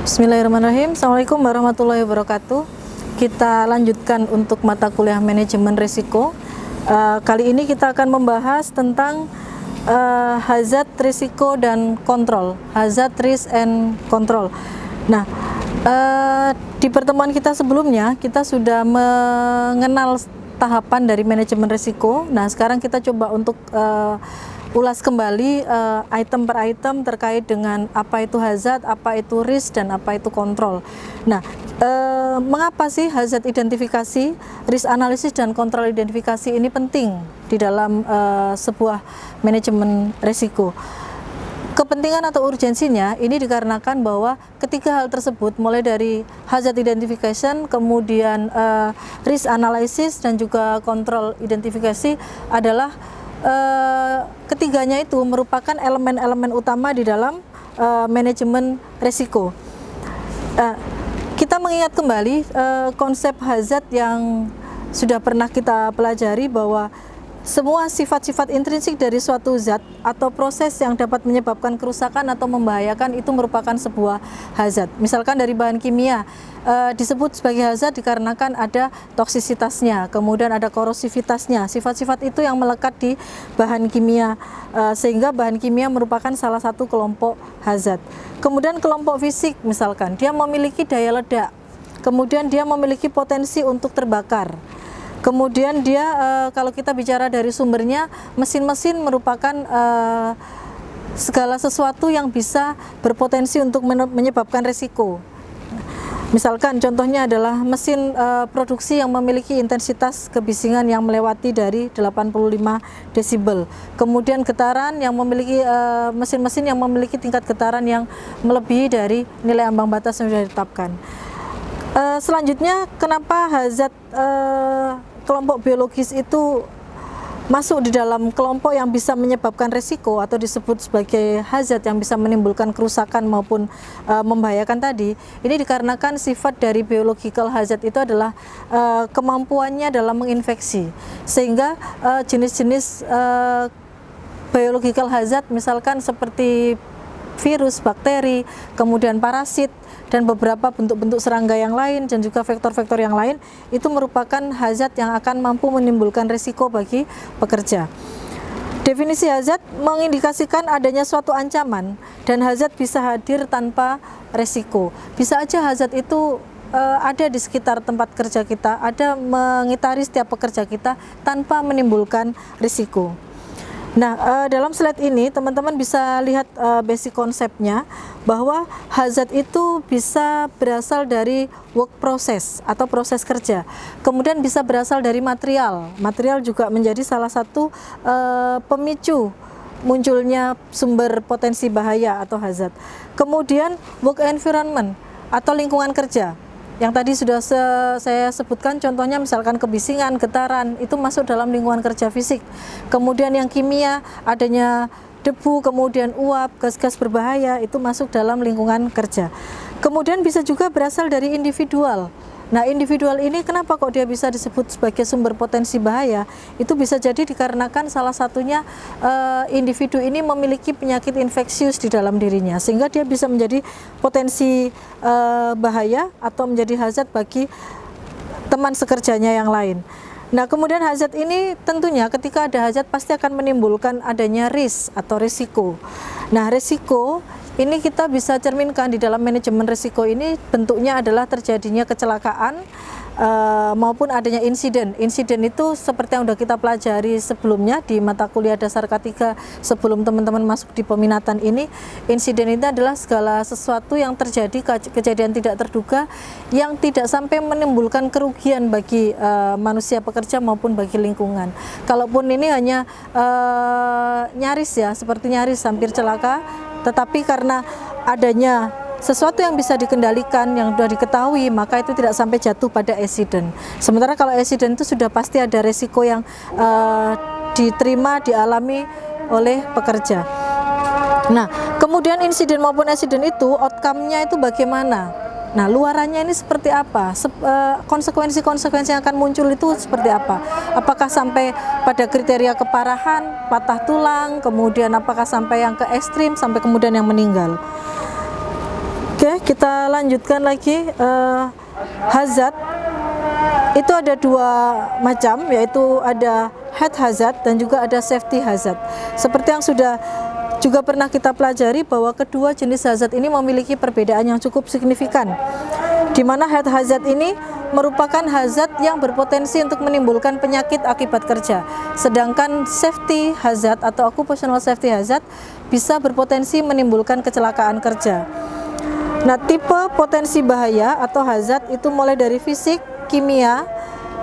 Bismillahirrahmanirrahim. Assalamualaikum warahmatullahi wabarakatuh. Kita lanjutkan untuk mata kuliah manajemen risiko. Kali ini kita akan membahas tentang hazard risiko dan kontrol. Hazard risk and control. Nah, di pertemuan kita sebelumnya kita sudah mengenal tahapan dari manajemen risiko. Nah, sekarang kita coba untuk ulas kembali item per item terkait dengan apa itu hazard, apa itu risk, dan apa itu kontrol. Nah, mengapa sih hazard identifikasi, risk analisis, dan kontrol identifikasi ini penting di dalam sebuah manajemen risiko? Kepentingan atau urgensinya ini dikarenakan bahwa ketiga hal tersebut, mulai dari hazard identification, kemudian risk analysis, dan juga kontrol identifikasi adalah ketiganya itu merupakan elemen-elemen utama di dalam manajemen risiko. Kita mengingat kembali konsep hazard yang sudah pernah kita pelajari, bahwa semua sifat-sifat intrinsik dari suatu zat atau proses yang dapat menyebabkan kerusakan atau membahayakan itu merupakan sebuah hazard. Misalkan dari bahan kimia disebut sebagai hazard dikarenakan ada toksisitasnya, kemudian ada korosivitasnya. Sifat-sifat itu yang melekat di bahan kimia, sehingga bahan kimia merupakan salah satu kelompok hazard. Kemudian kelompok fisik, misalkan dia memiliki daya ledak, kemudian dia memiliki potensi untuk terbakar. Kemudian dia kalau kita bicara dari sumbernya, mesin-mesin merupakan segala sesuatu yang bisa berpotensi untuk menyebabkan risiko. Misalkan contohnya adalah mesin produksi yang memiliki intensitas kebisingan yang melewati dari 85 desibel. Kemudian getaran yang memiliki mesin-mesin yang memiliki tingkat getaran yang melebihi dari nilai ambang batas yang sudah ditetapkan. Selanjutnya, kenapa hazard kelompok biologis itu masuk di dalam kelompok yang bisa menyebabkan risiko atau disebut sebagai hazard yang bisa menimbulkan kerusakan maupun membahayakan tadi? Ini dikarenakan sifat dari biological hazard itu adalah kemampuannya dalam menginfeksi, sehingga jenis-jenis biological hazard misalkan seperti virus, bakteri, kemudian parasit, dan beberapa bentuk-bentuk serangga yang lain, dan juga vektor-vektor yang lain, itu merupakan hazard yang akan mampu menimbulkan risiko bagi pekerja. Definisi hazard mengindikasikan adanya suatu ancaman, dan hazard bisa hadir tanpa risiko. Bisa aja hazard itu ada di sekitar tempat kerja kita, ada mengitari setiap pekerja kita tanpa menimbulkan risiko. Nah, dalam slide ini teman-teman bisa lihat basic konsepnya, bahwa hazard itu bisa berasal dari work process atau proses kerja, kemudian bisa berasal dari material. Material juga menjadi salah satu pemicu munculnya sumber potensi bahaya atau hazard. Kemudian work environment atau lingkungan kerja, yang tadi sudah saya sebutkan contohnya, misalkan kebisingan, getaran, itu masuk dalam lingkungan kerja fisik. Kemudian yang kimia, adanya debu, kemudian uap, gas-gas berbahaya, itu masuk dalam lingkungan kerja. Kemudian bisa juga berasal dari individual. Nah, individual ini kenapa kok dia bisa disebut sebagai sumber potensi bahaya? Itu bisa jadi dikarenakan salah satunya individu ini memiliki penyakit infeksius di dalam dirinya, sehingga dia bisa menjadi potensi bahaya atau menjadi hazard bagi teman sekerjanya yang lain. Nah, kemudian hazard ini tentunya ketika ada hazard pasti akan menimbulkan adanya risk atau risiko. Nah, risiko ini kita bisa cerminkan di dalam manajemen risiko ini, bentuknya adalah terjadinya kecelakaan maupun adanya insiden. Insiden itu seperti yang sudah kita pelajari sebelumnya di mata kuliah dasar K3 sebelum teman-teman masuk di peminatan ini. Insiden itu adalah segala sesuatu yang terjadi, kejadian tidak terduga yang tidak sampai menimbulkan kerugian bagi manusia pekerja maupun bagi lingkungan. Kalaupun ini hanya nyaris ya, seperti nyaris hampir celaka, tetapi karena adanya sesuatu yang bisa dikendalikan, yang sudah diketahui, maka itu tidak sampai jatuh pada accident. Sementara kalau accident itu sudah pasti ada resiko yang diterima, dialami oleh pekerja. Nah, kemudian insiden maupun accident itu outcome-nya itu bagaimana? Nah, luarannya ini seperti apa? Konsekuensi-konsekuensi yang akan muncul itu seperti apa? Apakah sampai pada kriteria keparahan, patah tulang, kemudian apakah sampai yang ke ekstrim, sampai kemudian yang meninggal? Oke, Oke, kita lanjutkan lagi. Hazard itu ada dua macam, yaitu ada head hazard dan juga ada safety hazard. Seperti yang sudah juga pernah kita pelajari bahwa kedua jenis hazard ini memiliki perbedaan yang cukup signifikan, di mana head hazard ini merupakan hazard yang berpotensi untuk menimbulkan penyakit akibat kerja, sedangkan safety hazard atau occupational safety hazard bisa berpotensi menimbulkan kecelakaan kerja. Nah, tipe potensi bahaya atau hazard itu mulai dari fisik, kimia,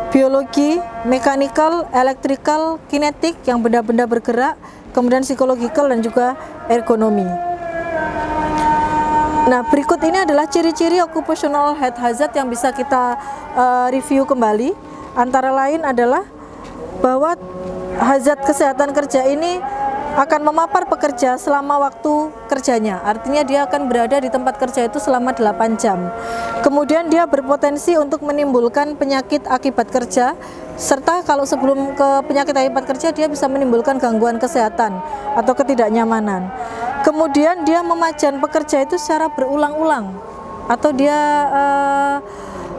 biologi, mechanical, electrical, kinetik yang benda-benda bergerak, kemudian psikologikal dan juga ergonomi. Nah, berikut ini adalah ciri-ciri occupational head hazard yang bisa kita review kembali. Antara lain adalah bahwa hazard kesehatan kerja ini akan memapar pekerja selama waktu kerjanya. Artinya dia akan berada di tempat kerja itu selama 8 jam. Kemudian dia berpotensi untuk menimbulkan penyakit akibat kerja, serta kalau sebelum ke penyakit akibat kerja dia bisa menimbulkan gangguan kesehatan atau ketidaknyamanan. Kemudian dia memajan pekerja itu secara berulang-ulang atau dia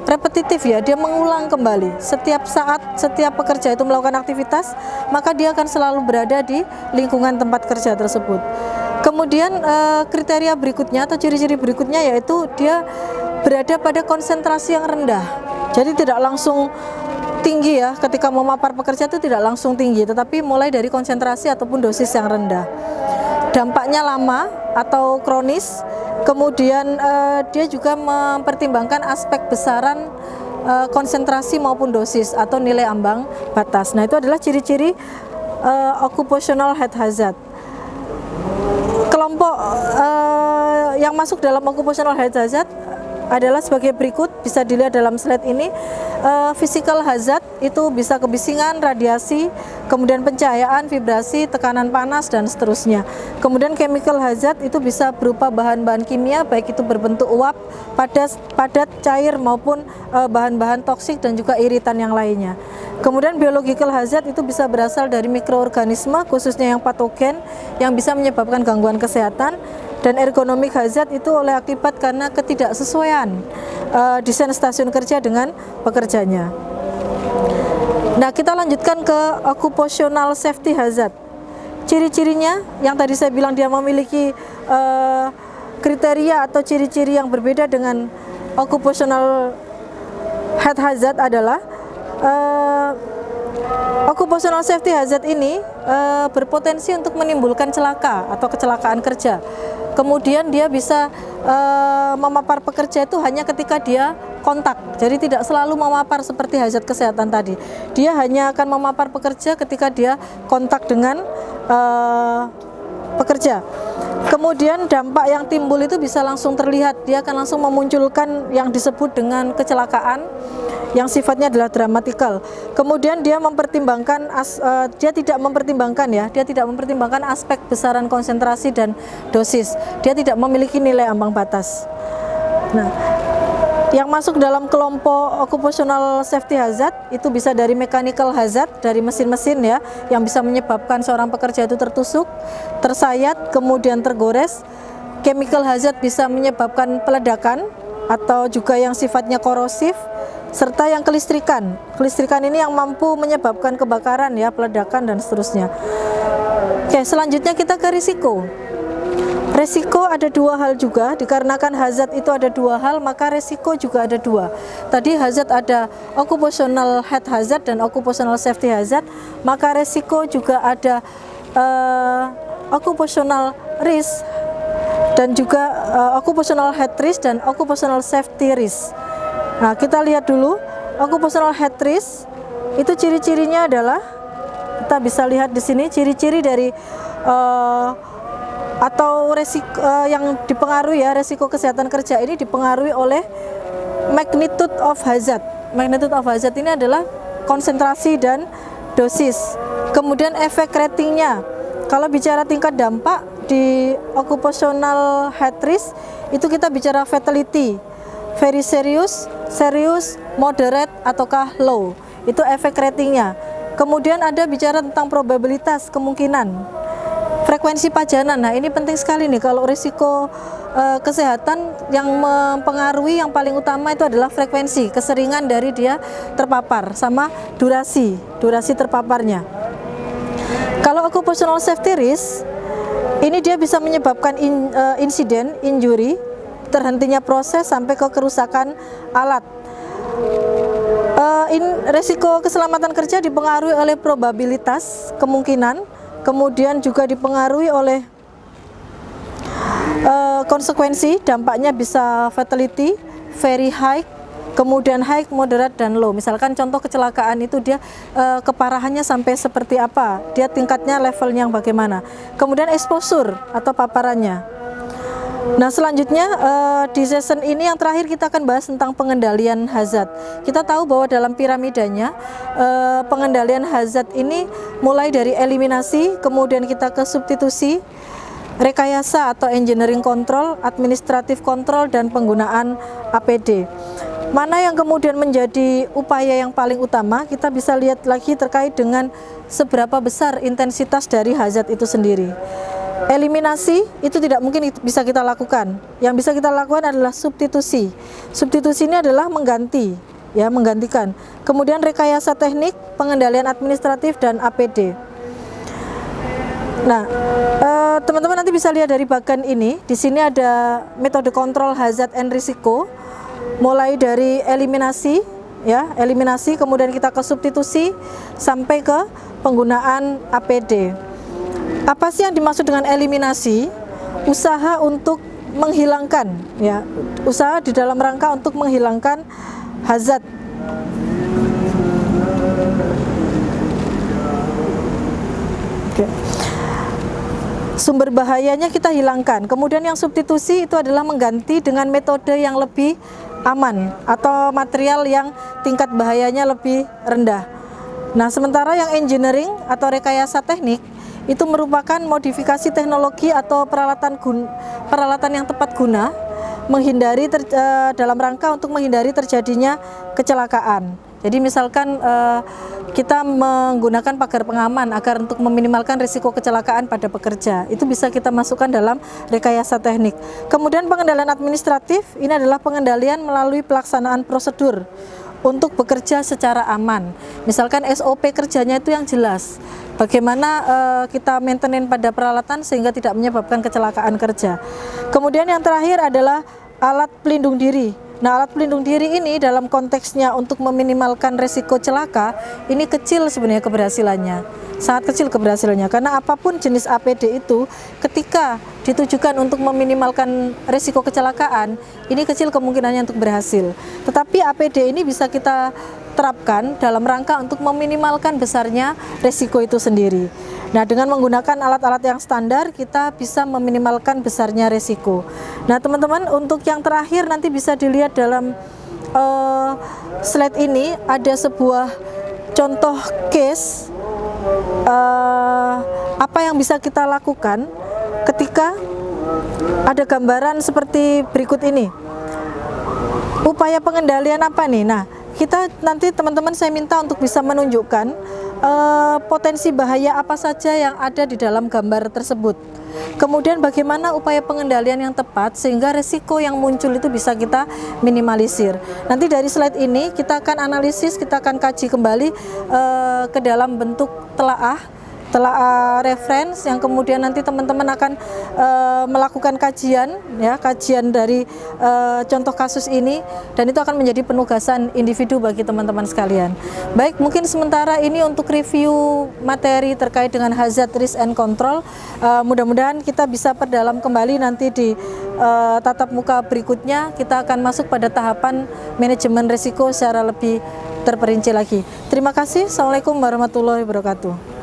repetitif ya, dia mengulang kembali. Setiap saat, setiap pekerja itu melakukan aktivitas, maka dia akan selalu berada di lingkungan tempat kerja tersebut. Kemudian kriteria berikutnya atau ciri-ciri berikutnya yaitu dia berada pada konsentrasi yang rendah. Jadi tidak langsung tinggi ya, ketika memapar pekerja itu tidak langsung tinggi, tetapi mulai dari konsentrasi ataupun dosis yang rendah. Dampaknya lama atau kronis. Kemudian dia juga mempertimbangkan aspek besaran konsentrasi maupun dosis atau nilai ambang batas. Nah, itu adalah ciri-ciri occupational head hazard. Kelompok yang masuk dalam occupational head hazard adalah sebagai berikut, bisa dilihat dalam slide ini. Physical hazard itu bisa kebisingan, radiasi, kemudian pencahayaan, vibrasi, tekanan panas, dan seterusnya. Kemudian chemical hazard itu bisa berupa bahan-bahan kimia, baik itu berbentuk uap, padat, cair, maupun bahan-bahan toksik dan juga iritan yang lainnya. Kemudian biological hazard itu bisa berasal dari mikroorganisme, khususnya yang patogen, yang bisa menyebabkan gangguan kesehatan. Dan ergonomic hazard itu oleh akibat karena ketidaksesuaian desain stasiun kerja dengan pekerjanya. Nah, kita lanjutkan ke occupational safety hazard. Ciri-cirinya yang tadi saya bilang dia memiliki kriteria atau ciri-ciri yang berbeda dengan occupational head hazard adalah occupational safety hazard ini berpotensi untuk menimbulkan celaka atau kecelakaan kerja. Kemudian dia bisa memapar pekerja itu hanya ketika dia kontak. Jadi tidak selalu memapar seperti hazard kesehatan tadi. Dia hanya akan memapar pekerja ketika dia kontak dengan pekerja. Kemudian dampak yang timbul itu bisa langsung terlihat. Dia akan langsung memunculkan yang disebut dengan kecelakaan yang sifatnya adalah dramatikal. Kemudian dia mempertimbangkan dia tidak mempertimbangkan aspek besaran konsentrasi dan dosis. Dia tidak memiliki nilai ambang batas. Nah, yang masuk dalam kelompok occupational safety hazard itu bisa dari mechanical hazard, dari mesin-mesin ya, yang bisa menyebabkan seorang pekerja itu tertusuk, tersayat, kemudian tergores. Chemical hazard bisa menyebabkan peledakan atau juga yang sifatnya korosif, serta yang kelistrikan. Kelistrikan ini yang mampu menyebabkan kebakaran ya, peledakan dan seterusnya. Oke, selanjutnya kita ke risiko. Resiko ada dua hal juga, dikarenakan hazard itu ada dua hal, maka resiko juga ada dua. Tadi hazard ada occupational head hazard dan occupational safety hazard, maka resiko juga ada occupational risk dan juga occupational head risk dan occupational safety risk. Nah, kita lihat dulu occupational head risk itu ciri-cirinya adalah, kita bisa lihat di sini ciri-ciri dari atau resiko yang dipengaruhi ya, resiko kesehatan kerja ini dipengaruhi oleh magnitude of hazard. Magnitude of hazard ini adalah konsentrasi dan dosis. Kemudian efek ratingnya. Kalau bicara tingkat dampak di occupational head risk itu kita bicara fatality, very serious, moderate, ataukah low. Itu efek ratingnya. Kemudian ada bicara tentang probabilitas, kemungkinan. frekuensi pajanan. Nah, ini penting sekali nih kalau risiko kesehatan yang mempengaruhi yang paling utama itu adalah frekuensi, keseringan dari dia terpapar sama durasi terpaparnya. Kalau occupational safety risk ini dia bisa menyebabkan insiden, injury, terhentinya proses sampai ke kerusakan alat. Risiko keselamatan kerja dipengaruhi oleh probabilitas, kemungkinan, kemudian juga dipengaruhi oleh konsekuensi, dampaknya bisa fatality, very high, kemudian high, moderate, dan low. Misalkan contoh kecelakaan itu dia keparahannya sampai seperti apa, dia tingkatnya levelnya yang bagaimana. Kemudian exposure atau paparannya. Nah, selanjutnya di session ini yang terakhir kita akan bahas tentang pengendalian hazard. Kita tahu bahwa dalam piramidanya pengendalian hazard ini mulai dari eliminasi, kemudian kita ke substitusi, rekayasa atau engineering control, administrative control, dan penggunaan APD. Mana yang kemudian menjadi upaya yang paling utama, kita bisa lihat lagi terkait dengan seberapa besar intensitas dari hazard itu sendiri. Eliminasi itu tidak mungkin bisa kita lakukan. Yang bisa kita lakukan adalah substitusi. Substitusi ini adalah mengganti, ya, menggantikan. Kemudian rekayasa teknik, pengendalian administratif, dan APD. Nah, teman-teman nanti bisa lihat dari bagian ini. Di sini ada metode kontrol hazard and risiko, mulai dari eliminasi, ya, eliminasi, kemudian kita ke substitusi sampai ke penggunaan APD. Apa sih yang dimaksud dengan eliminasi? Usaha untuk menghilangkan, ya, usaha di dalam rangka untuk menghilangkan hazard. Oke. Sumber bahayanya kita hilangkan. Kemudian yang substitusi itu adalah mengganti dengan metode yang lebih aman atau material yang tingkat bahayanya lebih rendah. Nah, sementara yang engineering atau rekayasa teknik itu merupakan modifikasi teknologi atau peralatan yang tepat guna menghindari dalam rangka untuk menghindari terjadinya kecelakaan. Jadi misalkan kita menggunakan pagar pengaman agar untuk meminimalkan risiko kecelakaan pada pekerja, itu bisa kita masukkan dalam rekayasa teknik. Kemudian pengendalian administratif, ini adalah pengendalian melalui pelaksanaan prosedur untuk bekerja secara aman. Misalkan SOP kerjanya itu yang jelas, bagaimana kita maintenance pada peralatan sehingga tidak menyebabkan kecelakaan kerja. Kemudian yang terakhir adalah alat pelindung diri. Nah, alat pelindung diri ini dalam konteksnya untuk meminimalkan resiko celaka, ini kecil sebenarnya keberhasilannya, sangat kecil keberhasilannya, karena apapun jenis APD itu ketika ditujukan untuk meminimalkan resiko kecelakaan, ini kecil kemungkinannya untuk berhasil. Tetapi APD ini bisa kita terapkan dalam rangka untuk meminimalkan besarnya resiko itu sendiri. Nah, dengan menggunakan alat-alat yang standar, kita bisa meminimalkan besarnya resiko. Nah, teman-teman, untuk yang terakhir nanti bisa dilihat dalam slide ini ada sebuah contoh case apa yang bisa kita lakukan ketika ada gambaran seperti berikut ini. Upaya pengendalian apa nih? Nah, kita nanti teman-teman saya minta untuk bisa menunjukkan potensi bahaya apa saja yang ada di dalam gambar tersebut. Kemudian bagaimana upaya pengendalian yang tepat sehingga resiko yang muncul itu bisa kita minimalisir. Nanti dari slide ini kita akan analisis, kita akan kaji kembali ke dalam bentuk telaah reference yang kemudian nanti teman-teman akan melakukan kajian, ya, kajian dari contoh kasus ini, dan itu akan menjadi penugasan individu bagi teman-teman sekalian. Baik, mungkin sementara ini untuk review materi terkait dengan hazard risk and control. Mudah-mudahan kita bisa perdalam kembali nanti di tatap muka berikutnya. Kita akan masuk pada tahapan manajemen risiko secara lebih terperinci lagi. Terima kasih. Assalamualaikum warahmatullahi wabarakatuh.